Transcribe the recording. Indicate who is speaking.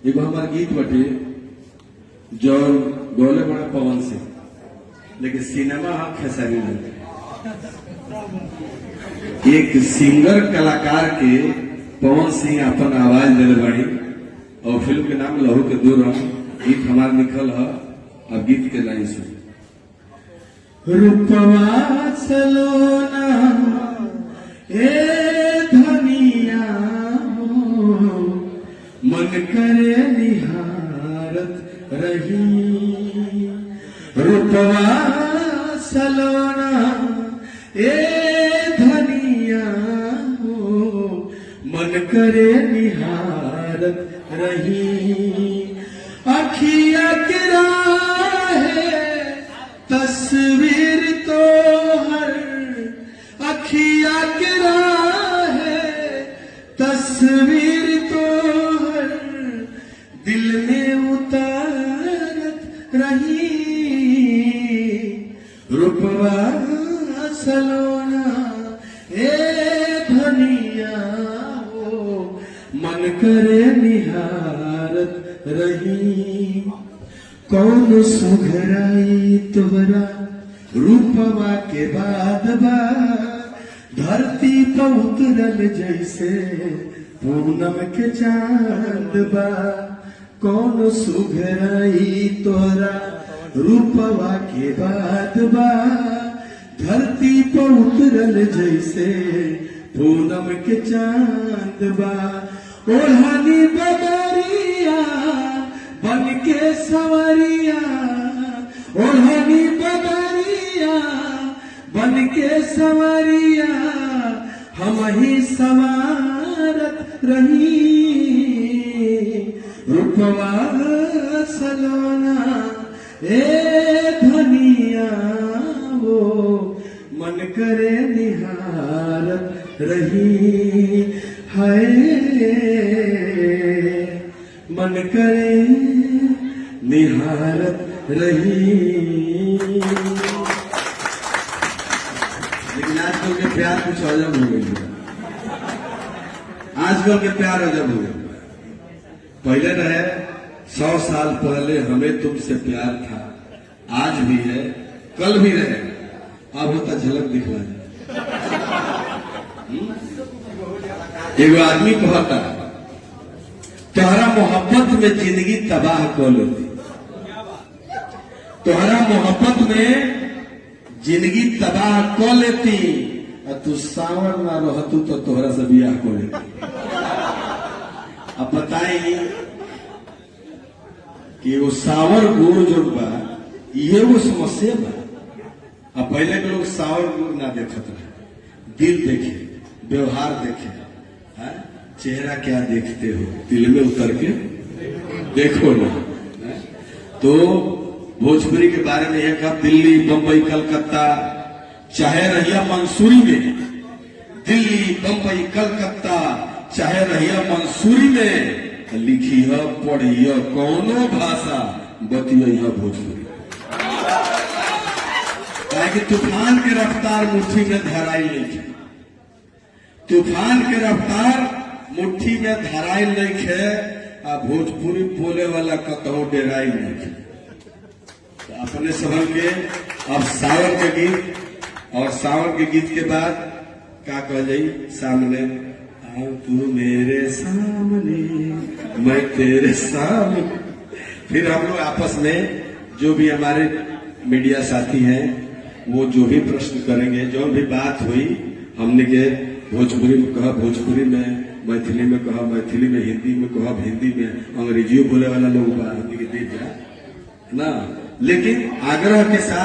Speaker 1: एगो हमार गीत बटे जौन गोले बड़ा पवन सिंह, लेकिन सिनेमा हम खेसारी नहीं। एक सिंगर कलाकार के पवन सिंह अपन आवाज दिले बड़ी और फिल्म के नाम लहू के दो रंग। गीत हमार लिखल है। अब गीत के लाइन सुन। रूपवा सलोना ए धनिया मन करे निहारत रही। रूपवा सलोना ए धनिया मन करे निहारत रही। अखिया के राहे तस्वीर तो हर, अखिया के राहे तस्वीर तो हर दिल में उतारत रही। रूपवा सलोना ए धनिया मन करे निहारत रही। कौन सुघराई तोहरा रूपवा के बाद बा, धरती पर उतरल जैसे पूनम के चांद बा। कौन सुघराई तोहरा रूपवा के बाद बा, धरती पर उतरल जैसे पूनम के चांद बा। ओढ़नी बदरिया बन के सवरिया, ओढ़नी बदरिया बन के सवरिया हम ही सवारत रही। रूपवा सलोना ए धनिया वो मन करे निहारत रही। हाय मन करे निहारत रही। लेकिन आजकल के प्यार कुछ अजब हो गई। आजकल के प्यार अजब हो गए। पहले रहे 100 साल पहले हमें तुमसे प्यार था, आज भी है कल भी रहे, अब होता झलक दिखला जाए। एगो आदमी कहता तोहरा मोहब्बत में जिंदगी तबाह कर लेती, तोहरा मोहब्बत में जिंदगी तबाह कर लेती, और तू सावर ना रहतू तो तोहरा से बियाह कर लेती। अब बताई कि वो सावर गुड़ जो बा ये वो समस्या बा। अब पहले के लोग सावर गुड़ ना देखत रहे, दिल देखे, व्यवहार देखे, है? चेहरा क्या देखते हो, दिल में उतर के देखो ना। है? तो भोजपुरी के बारे में यह कहा, दिल्ली बंबई कलकत्ता चाहे रहिया मंसूरी में, दिल्ली बंबई कलकत्ता चाहे रहिया मंसूरी में, लिखी है पढ़ी है कौनो भाषा बतिया है भोजपुरी। कि तूफान के रफ्तार मुट्ठी में धराई नहीं, तूफान के रफ्तार मुट्ठी में धराई नहीं है, आ भोजपुरी बोले वाला कतहु डेराई नहीं है। तो अपने सबन के अब सावन के गीत, और सावन के गीत के बाद क्या कह जाई, सामने आओ तू मेरे सामने मैं तेरे सामने। फिर हम लोग आपस में जो भी हमारे मीडिया साथी हैं वो जो भी प्रश्न करेंगे, जो भी बात हुई हमने के भोजपुरी में कहा भोजपुरी में, मैथिली में कहा मैथिली में, हिंदी में कहा हिंदी में, अंग्रेजियों बोले वाला लोग हिंदी के दे जा ना। लेकिन आग्रह के साथ